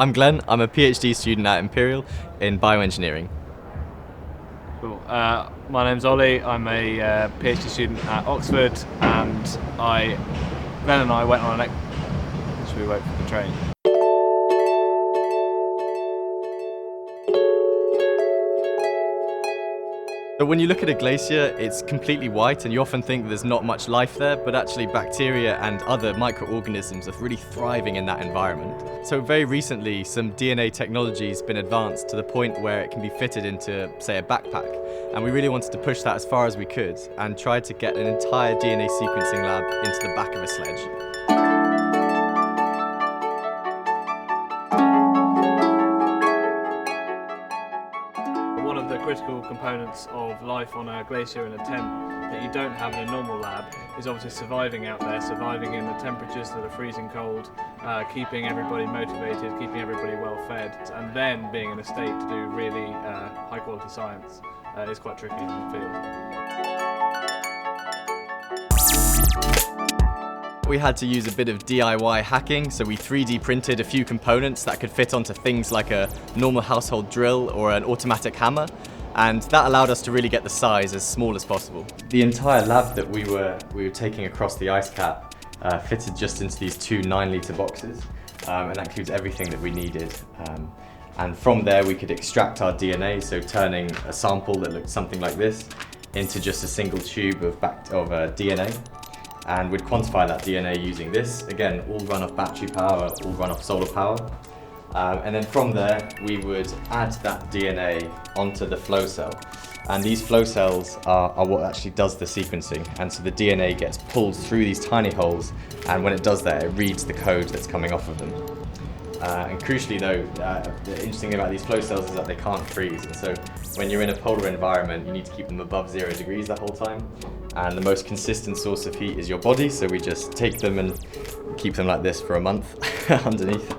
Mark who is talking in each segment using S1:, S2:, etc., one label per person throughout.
S1: I'm Glenn, I'm a PhD student at Imperial in bioengineering.
S2: Cool. My name's Ollie, I'm a PhD student at Oxford, and Glenn and I went on an we wait for the train.
S1: But when you look at a glacier, it's completely white and you often think there's not much life there, but actually bacteria and other microorganisms are really thriving in that environment. So very recently, some DNA technology has been advanced to the point where it can be fitted into, say, a backpack. And we really wanted to push that as far as we could and tried to get an entire DNA sequencing lab into the back of a sledge.
S2: One of the critical components of life on a glacier in a tent that you don't have in a normal lab is obviously surviving out there, surviving in the temperatures that are freezing cold, keeping everybody motivated, keeping everybody well fed, and then being in a state to do really high quality science is quite tricky in the field.
S1: We had to use a bit of DIY hacking, so we 3D printed a few components that could fit onto things like a normal household drill or an automatic hammer, and that allowed us to really get the size as small as possible. The entire lab that we were taking across the ice cap fitted just into these two 9-litre boxes, and that includes everything that we needed. And from there we could extract our DNA, so turning a sample that looked something like this into just a single tube of DNA. And we'd quantify that DNA using this. Again, all run off battery power, all run off solar power. And then from there, we would add that DNA onto the flow cell. And these flow cells are what actually does the sequencing. And so the DNA gets pulled through these tiny holes, and when it does that, it reads the code that's coming off of them. And crucially though, the interesting thing about these flow cells is that they can't freeze. And so when you're in a polar environment, you need to keep them above 0 degrees that whole time. And the most consistent source of heat is your body, so we just take them and keep them like this for a month underneath,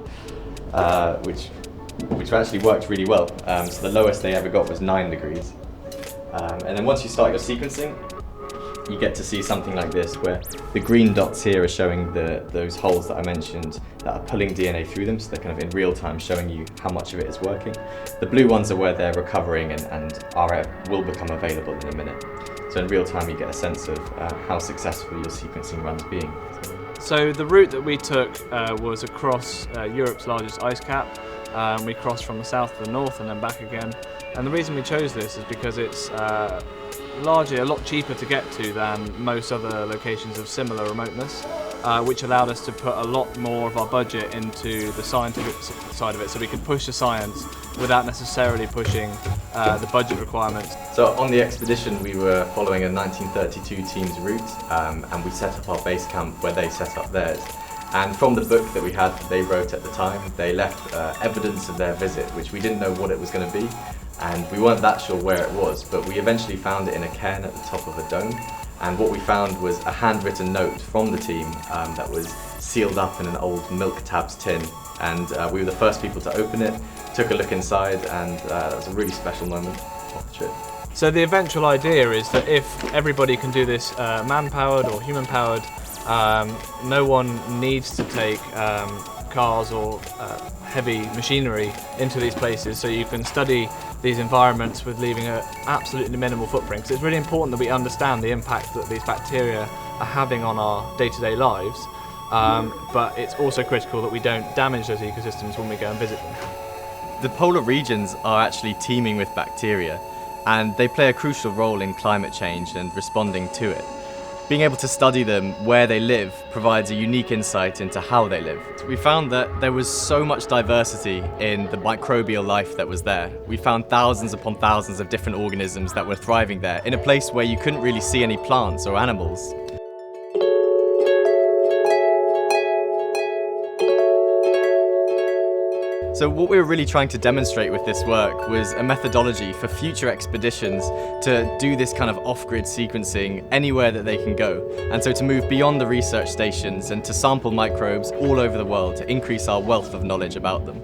S1: which actually worked really well. So the lowest they ever got was 9 degrees. And then once you start your sequencing, you get to see something like this, where the green dots here are showing those holes that I mentioned that are pulling DNA through them, so they're kind of in real time showing you how much of it is working. The blue ones are where they're recovering and will become available in a minute. So in real time you get a sense of how successful your sequencing run's being.
S2: So the route that we took was across Europe's largest ice cap. We crossed from the south to the north and then back again. And the reason we chose this is because it's largely a lot cheaper to get to than most other locations of similar remoteness, which allowed us to put a lot more of our budget into the scientific side of it, so we could push the science without necessarily pushing the budget requirements.
S1: So on the expedition we were following a 1932 team's route, and we set up our base camp where they set up theirs. And from the book that we had that they wrote at the time, they left evidence of their visit, which we didn't know what it was going to be, and we weren't that sure where it was, but we eventually found it in a cairn at the top of a dome. And what we found was a handwritten note from the team that was sealed up in an old milk tabs tin, and we were the first people to open it, took a look inside, and that was a really special moment of the trip.
S2: So the eventual idea is that if everybody can do this man-powered or human-powered, no one needs to take cars or heavy machinery into these places, so you can study these environments with leaving an absolutely minimal footprint. Because it's really important that we understand the impact that these bacteria are having on our day-to-day lives, but it's also critical that we don't damage those ecosystems when we go and visit them.
S1: The polar regions are actually teeming with bacteria, and they play a crucial role in climate change and responding to it. Being able to study them where they live provides a unique insight into how they live. We found that there was so much diversity in the microbial life that was there. We found thousands upon thousands of different organisms that were thriving there in a place where you couldn't really see any plants or animals. So what we were really trying to demonstrate with this work was a methodology for future expeditions to do this kind of off-grid sequencing anywhere that they can go. And so to move beyond the research stations and to sample microbes all over the world to increase our wealth of knowledge about them.